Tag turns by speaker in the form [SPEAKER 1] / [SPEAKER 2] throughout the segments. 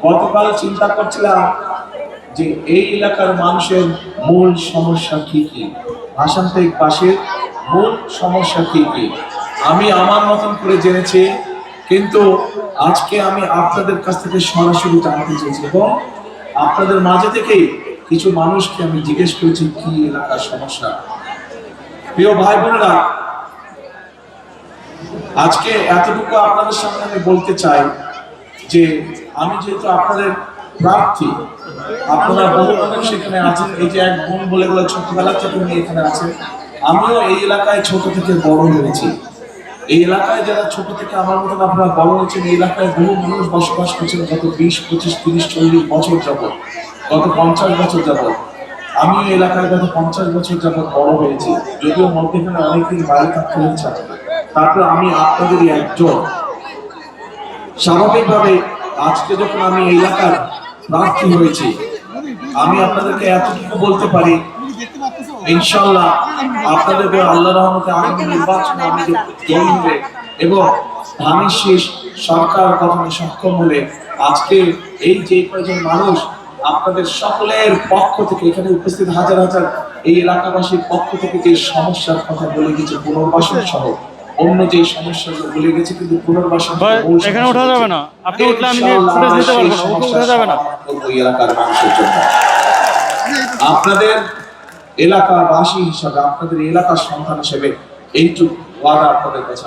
[SPEAKER 1] গতকাল চিন্তা করছিলাম যে এই এলাকার মানুষের মূল সমস্যা কি কি, ভাষান্তরিক পাশের মূল সমস্যা কি কি আমি আমার মতন করে জেনেছি, কিন্তু আজকে আমি আপনাদের কাছ থেকে সরাসরি জানতে চেয়েছি এবং আপনাদের মাঝে থেকেই কিছু মানুষকে আমি জিজ্ঞেস করেছি কি এলাকার সমস্যা। প্রিয় ভাই বোনেরা, আজকে এতটুকু আপনাদের সামনে আমি বলতে চাই যে আমি যেহেতু আপনাদের প্রার্থী, আপনারা বহু মানুষ সেখানে আছেন। এই যে এক বোন বলে গেল ছোটবেলা থেকে উনি এখানে আছেন, আমিও এই এলাকায় ছোট থেকে বড় হয়েছি। এই এলাকায় যারা ছোট থেকে আমার মতন আপনারা বড় হয়েছেন, এই এলাকায় বহু মানুষ বসবাস করছেন গত 20, 25, 30, 40 বছর যাবৎ, গত 50 বছর যাবৎ। আমি এই এলাকায় গত 50 বছর যাবৎ বড় হয়েছি, যদিও মধ্যখানে অনেকদিন বাইরে থাকতে হয়েছে। তারপর আমি আপনাদেরই একজন। স্বাভাবিকভাবে আজকে যখন আমি এই এলাকার প্রার্থী হয়েছি, আমি আপনাদেরকে এতটুকু বলতে পারি, ইনশাআল্লাহ আপনাদের আল্লাহর রহমতে আগামী নির্বাচনে আমি জয়ী হলে এবং ধানের শীষ সরকার গঠনে সক্ষম হলে আজকে এই যে কয়েকজন মানুষ আপনাদের সকলের পক্ষ থেকে এখানে উপস্থিত হাজার হাজার এই এলাকাবাসীর পক্ষ থেকে যে সমস্যার কথা বলে গেছে, পুনর্বাসন সহ অন্য যে সমস্যাগুলো বলে গেছে, কিন্তু পুনর্বাসন
[SPEAKER 2] এখানে ওঠা যাবে না, আপনি উঠলে আমি ফুটেজ নিতে পারবো না, ওকে উঠা যাবে না।
[SPEAKER 1] ওই এলাকার মানুষের জন্য আপনাদের এলাকাবাসী হিসাবে, আপনাদের এলাকার সন্তান হিসেবে এইটুকু ওয়াদা আপনাদের কাছে।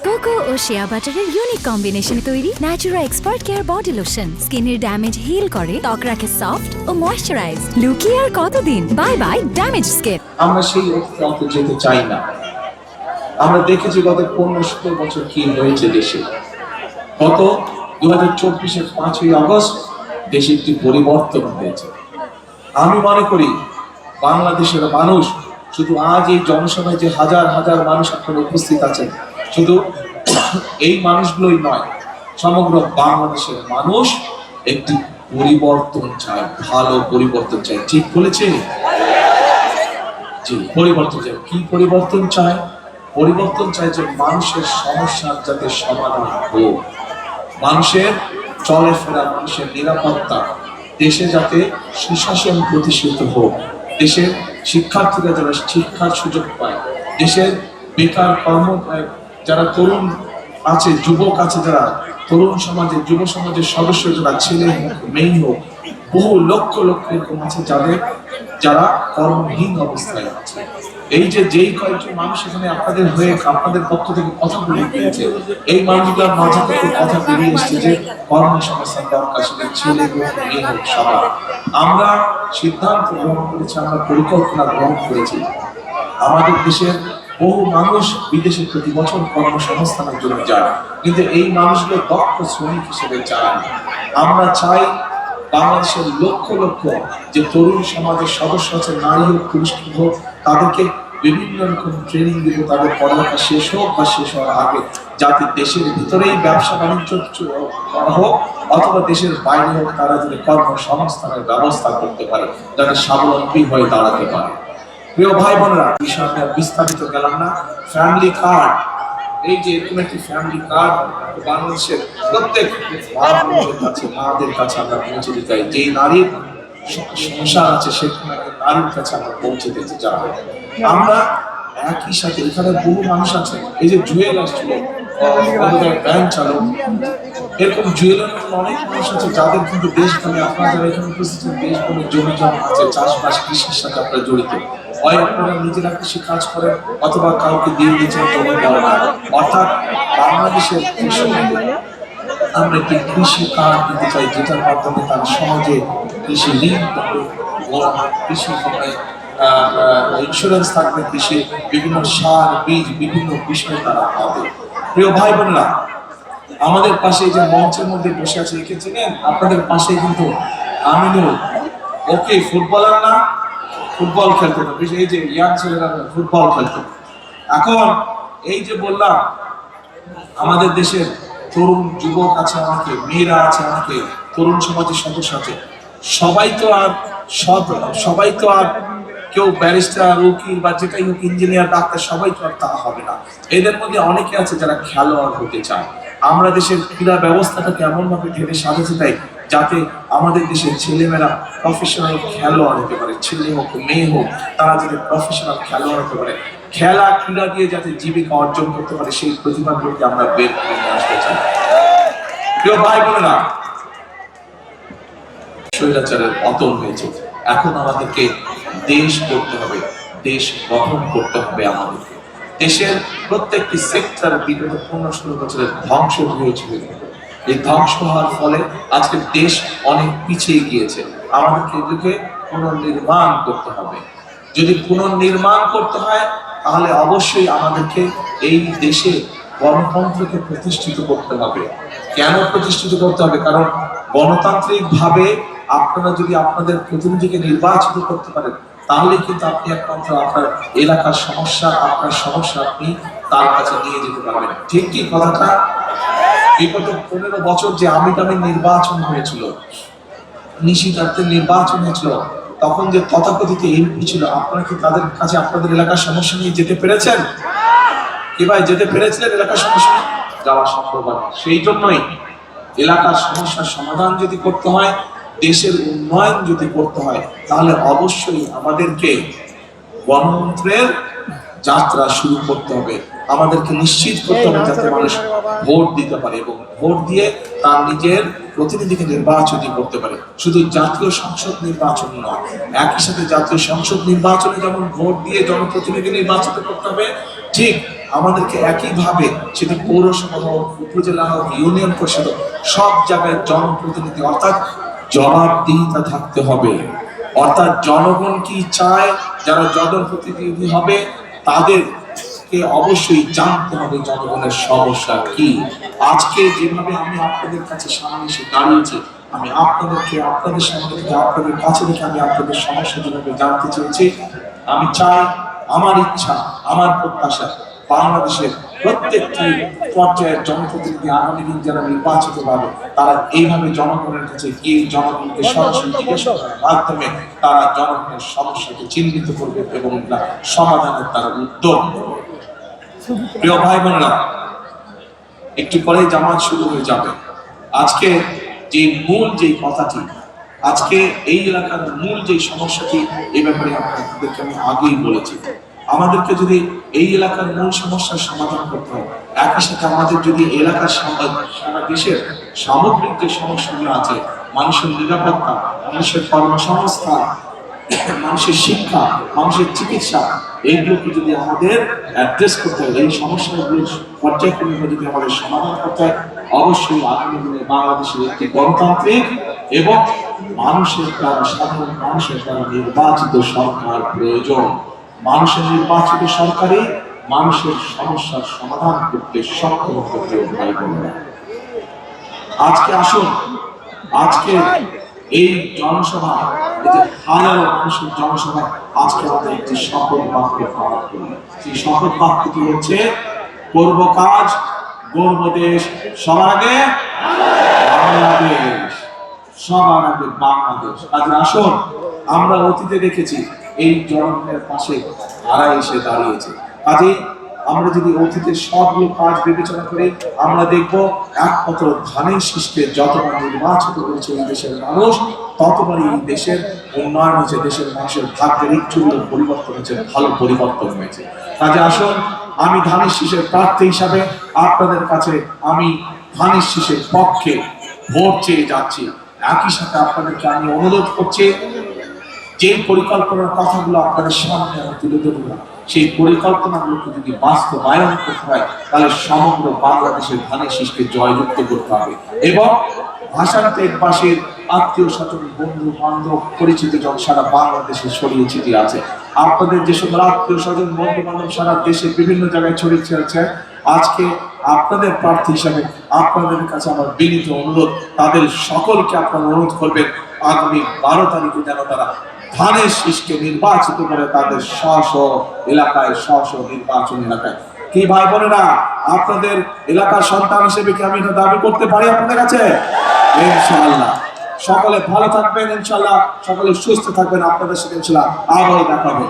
[SPEAKER 3] কোকো ও শিয়া বাটারের ইউনিক কম্বিনেশনে তৈরি Natura expert care body lotion স্কিনের ড্যামেজ হিল করে, ত্বক রাখে সফট ও ময়েশ্চারাইজ। লুকিয়ে আর কতদিন, বাই বাই ড্যামেজ স্কিন।
[SPEAKER 1] আমরা সেই অতীতে যেতে চাই না। আমরা দেখেছি গত 15-16 বছর কি হয়েছে দেশে। গত 2024-এর 5ই আগস্ট দেশে একটি পরিবর্তন হয়েছে। আমি মনে করি বাংলাদেশের মানুষ, শুধু আজ এই জনসভায় যে হাজার হাজার মানুষ আপনারা উপস্থিত আছেন, শুধু এই মানুষগুলোই নয়, সমগ্র বাংলাদেশের মানুষ একটি পরিবর্তন চায়, ভালো পরিবর্তন চায়। ঠিক বলেছে? জি, পরিবর্তন চায়। কি পরিবর্তন চায়? পরিবর্তন চায় যে মানুষের সমস্যার যাতে সমাধান হোক, মানুষের চলাফেরা, মানুষের নিরাপত্তা, দেশে যাতে সুশাসন প্রতিষ্ঠিত হোক, দেশের শিক্ষার্থীরা যারা শিক্ষার সুযোগ পায়, দেশের বেকার কর্ম যারা তরুণ আছে, যুবক আছে, যারা তরুণ সমাজের যুব সমাজের সদস্য, যারা ছেলে হোক মেয়ে হোক, বহু লক্ষ লক্ষ এরকম আছে যারা কর্মহীন অবস্থায় আছে। এই যে যেই কয়েকজন মানুষ এখানে আপনাদের হয়ে আপনাদের পক্ষ থেকে কথা বলে দিয়েছে, এই মানুষগুলোর মাঝে থেকে কথা বেরিয়ে এসছে যে কর্মসংস্থান দরকার, সেটা ছেলে হোক মেয়ে হোক সবার। আমরা সিদ্ধান্ত গ্রহণ করেছি, আমরা পরিকল্পনা গ্রহণ করেছি। আমাদের দেশের বহু মানুষ বিদেশে প্রতি বছর কর্মসংস্থানের জন্য যায়, কিন্তু এই মানুষগুলো দক্ষ শ্রমিক হিসেবে যায়। আমরা চাই বাংলাদেশের লক্ষ লক্ষ যে তরুণ সমাজের সদস্য আছে, নারী হোক পুরুষ হোক, তাদেরকে বিভিন্ন রকম ট্রেনিং দিব, তাদের পড়ালেখা শেষ হোক বা শেষ হওয়ার আগে, যাতে দেশের ভিতরেই ব্যবসা বাণিজ্য করা হোক অথবা দেশের বাইরে হোক, তারা যাতে কর্মসংস্থানের ব্যবস্থা করতে পারে, যাতে স্বাবলম্বী হয়ে দাঁড়াতে পারে। প্রিয় ভাই বোনেরা, বিষয় আমি বিস্তারিত গেলাম না। ফ্যামিলি কার্ড, এই যে এরকম একটি ফ্যামিলি কার্ড বাংলাদেশের প্রত্যেক মাদের কাছে আমরা পৌঁছে দিতে চাই। যেই নারীর সংসার আছে সেখানে নারীর কাছে আমরা পৌঁছে দিতে চাই। আমরা একই সাথে এখানে বহু মানুষ আছে, এই যে জুয়েল আসছিল, ব্যাংক চালক, এরকম জুয়েলের অনেক মানুষ আছে যাদের কিন্তু দেশ বলে, আপনারা যারা এখানে উপস্থিত দেশ বলে জমি জমা আছে, চাষবাস কৃষির সাথে আপনারা জড়িত, হয় আপনারা নিজেরা কৃষি কাজ করেন অথবা কাউকে দিয়ে দিয়েছেন জমি দেওয়া। অর্থাৎ বাংলাদেশের আমরা একটি কৃষি কার্ড দিতে চাই, যেটার মাধ্যমে তারা সহজে কৃষি ঋণ পাবে, কৃষি ইন্স্যুরেন্স থাকবে, কৃষি বিভিন্ন সার বীজ বিভিন্ন বিষয় তারা পাবে। প্রিয় ভাই বোনেরা, আমাদের পাশে যে মঞ্চের মধ্যে বসে আছে একে চেনেন? আপনাদের পাশে কিন্তু আমিনুল, ওকে ফুটবলার না, ফুটবল খেলতো, এই যে ইয়াং ছেলেরা ফুটবল খেলতো। এখন এই যে বললাম আমাদের দেশের তরুণ যুবক আছে আমাকে, মেয়েরা আছে আমাকে, তরুণ সমাজের সদস্য আছে, সবাই তো আর কেউ ব্যারিস্টার, উকিল বা যেটাই হোক, ইঞ্জিনিয়ার, ডাক্তার, সবাই তো আর তা হবে না। এদের মধ্যে অনেকে আছে যারা খেলোয়াড় হতে চায়। আমরা দেশের ক্রীড়া ব্যবস্থাটাকে এমন ভাবে ঢেলে সাজাতে চাই যাতে আমাদের দেশের ছেলেমেয়েরা প্রফেশনাল খেলোয়াড় হতে পারে, ছেলে হোক মেয়ে হোক, তারা যাতে প্রফেশনাল খেলোয়াড় হতে পারে, খেলা ক্রীড়া দিয়ে যাতে জীবিকা অর্জন করতে পারে, সেই প্রতিভাগুলোকে আমরা বের করে নিয়ে আসতে চাই। প্রিয় ভাই বোনেরা, স্বৈরাচারের পতন হয়েছে, এখন আমাদেরকে দেশ করতে হবে, দেশ গঠন করতে হবে। আমাদেরকে দেশের প্রত্যেকটি সেক্টর বিগত 15-16 বছরের ধ্বংস হয়েছিল। এই ধ্বংস হওয়ার ফলে আজকে দেশ অনেক পিছিয়ে গিয়েছে। আমাদেরকে এগুলোকে পুনর্নির্মাণ করতে হবে। যদি পুনর্নির্মাণ করতে হয় তাহলে অবশ্যই আমাদেরকে এই দেশে গণতন্ত্রকে প্রতিষ্ঠিত করতে হবে। কেন প্রতিষ্ঠিত করতে হবে? কারণ গণতান্ত্রিক ভাবে আপনারা যদি আপনাদের প্রতিনিধিকে নির্বাচিত করতে পারেন তাহলে কিন্তু আপনি একমাত্র আপনার এলাকার সমস্যা, আপনার সমস্যা আপনি তার কাছে নিয়ে যেতে পারবেন। ঠিক কি কথাটা? বিগত 15 বছর যে আমিটামি নির্বাচন হয়েছিল, নিশিতার্থের নির্বাচন হয়েছিল, তখন যে তথাকথিত এমপি ছিল, আপনারা কি তাদের কাছে আপনাদের এলাকার সমস্যা নিয়ে যেতে পেরেছেন? কি ভাই, যেতে পেরেছিলেন এলাকার সমস্যা? যাওয়া সম্ভব হয়। সেই জন্যই এলাকার সমস্যার সমাধান যদি করতে হয়, দেশের উন্নয়ন যদি করতে হয়, তাহলে অবশ্যই আমাদেরকে গণতন্ত্রের যাত্রা শুরু করতে হবে। আমাদেরকে নিশ্চিত করতে হবে যাতে মানুষ ভোট দিতে পারে এবং ভোট দিয়ে তার নিজের প্রতিনিধিকে নির্বাচন করতে পারে। শুধু জাতীয় সংসদ নির্বাচন নয়, একই সাথে জাতীয় সংসদ নির্বাচনে যেমন ভোট দিয়ে জনপ্রতিনিধি নির্বাচিত করতে হবে, ঠিক আমাদেরকে একইভাবে সেটি পৌরসভা হোক, উপজেলা হোক, ইউনিয়ন পরিষদ হোক, সব জায়গায় জনপ্রতিনিধি অর্থাৎ জবাবদিহিতা থাকতে হবে। অর্থাৎ জনগণ কি চায়, যারা জনপ্রতিনিধি হবে তাদেরকে অবশ্যই জানতে হবে জনগণের সমস্যা কি। আজকে যেভাবে আমি আপনাদের কাছে সামনে এসে দাঁড়িয়েছি, আমি আপনাদেরকে আপনাদের সামনে থেকে আপনাদের কাছে থেকে আমি আপনাদের সমস্যা যেভাবে জানতে চেয়েছি, আমি চাই, আমার ইচ্ছা, আমার প্রত্যাশা বাংলাদেশের প্রত্যেকটি পর্যায়ের জনপ্রতিনিধি আগামী দিন যারা নির্বাচিত হবে তারা এইভাবে জনগণের কাছে গিয়ে জনগণকে সরাসরি জিজ্ঞাসা করার মাধ্যমে তারা জনগণের সমস্যাকে চিহ্নিত করবে এবং সমাধানের তারা উদ্যোগ করবে। প্রিয় ভাই বোনেরা, একটু পরেই জামাত শুরু হয়ে যাবে। আজকে যে মূল যে কথাটি, আজকে এই এলাকার মূল যে সমস্যাটি, এই ব্যাপারে আপনাদেরকে আমি আগেই বলেছি। আমাদেরকে যদি এই এলাকার মূল সমস্যার সমাধান করতে হয়, একই সাথে আমাদের যদি এলাকার সারা দেশের সামগ্রিক যে সমস্যাগুলো আছে, মানুষের নিরাপত্তা, মানুষের কর্মসংস্থান, মানুষের শিক্ষা, মানুষের চিকিৎসা, এইগুলোকে যদি আমাদের অ্যাড্রেস করতে হয়, এই সমস্যাগুলো পর্যায়ক্রমে যদি আমাদের সমাধান করতে হয়, অবশ্যই আগামী দিনে বাংলাদেশের একটি গণতান্ত্রিক এবং মানুষের দ্বারা, সাধারণ মানুষের দ্বারা নির্বাচিত সরকার প্রয়োজন। মানুষের নির্বাচিত সরকারে মানুষের সমস্যার সমাধান করতে সক্ষম হতে হবে। আজকে আসুন, আজকে এই জনসভা, এই যে হাজারো মানুষের জনসভা, আজকে আমাদের একটি শপথ বাক্য পালন করি। সেই শপথ বাক্যটি হচ্ছে, করব কাজ, গর্ব দেশ, সবার আগে বাংলাদেশ, সবার আগে বাংলাদেশ। কাজে আসুন, আমরা অতীতে দেখেছি এই জনগণের পাশে তারা এসে দাঁড়িয়েছে। কাজেই আমরা যদি অতীতের সবগুলো কাজ বিবেচনা করি, আমরা দেখব একমাত্র ধানের শীষকে যতবার নির্বাচিত করেছে এই দেশের মানুষ, ততবারই এই দেশের উন্নয়ন হয়েছে, দেশের মানুষের ভাগ্যের একটু পরিবর্তন হয়েছে, ভালো পরিবর্তন হয়েছে। কাজে আসুন, আমি ধানের শীষের প্রার্থী হিসাবে আপনাদের কাছে আমি ধানের শীষের পক্ষে ভোট চেয়ে যাচ্ছি। একই সাথে আপনাদেরকে আমি অনুরোধ করছি, যে পরিকল্পনার কথাগুলো আপনাদের সামনে আমি তুলে ধরব, সেই পরিকল্পনাগুলোকে যদি বাস্তবায়ন করতে হয় তাহলে সমগ্র বাংলাদেশের ধানের শীষকে জয়যুক্ত করতে হবে এবং ভাষান্তেকবাসীর আত্মীয় স্বজন, বন্ধু বান্ধব, পরিচিত জন সারা বাংলাদেশে ছড়িয়ে ছিটিয়ে আছে। আপনাদের যে সকল আত্মীয় স্বজন, বন্ধু বান্ধব সারা দেশে বিভিন্ন জায়গায় ছড়িয়ে ছিটিয়ে, আজকে আপনাদের প্রার্থী হিসাবে আপনাদের কাছে আমার বিনীত অনুরোধ, তাদের সকলকে আপনারা অনুরোধ করবেন আগামী 12 তারিখে যেন তারা ধানের শীষকে নির্বাচিত করে তাদের স্ব এলাকায়, স্ব নির্বাচন এলাকায়। কি ভাই বোনেরা, আপনাদের এলাকার সন্তান হিসেবে কি আমি এটা দাবি করতে পারি আপনাদের কাছে? ইনশাআল্লাহ। সকলে ভালো থাকবেন, ইনশাআল্লাহ সকলে সুস্থ থাকবেন। আপনাদের সাথে ইনশাআল্লাহ আবারও দেখা হবে।